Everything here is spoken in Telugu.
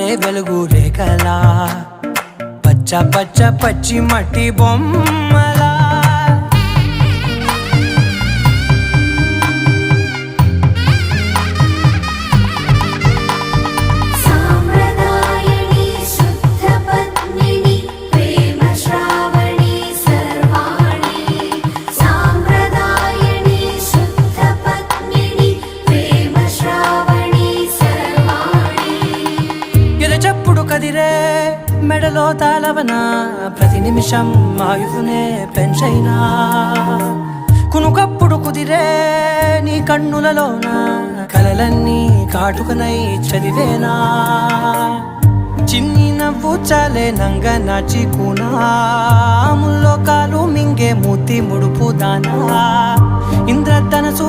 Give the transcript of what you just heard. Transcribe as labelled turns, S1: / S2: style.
S1: జారే వెలుగు రేఖలా పచ్చ పచ్చ పచ్చి మట్టి బొమ్మలా చెప్పుడు కదిరే మెడలో తాళవన ప్రతి నిమిషం ఆయుధునే పెంచైనా కునుకప్పుడు కుదిరే నీ కన్నులలోన కలలన్నీ కాటుకనై చదివేనా చిన్ని నవ్వు చాలే నంగ నాచి కూనాముల్లో కాలు మింగే మూతి ముడుపు దానా ఇంద్రధనసు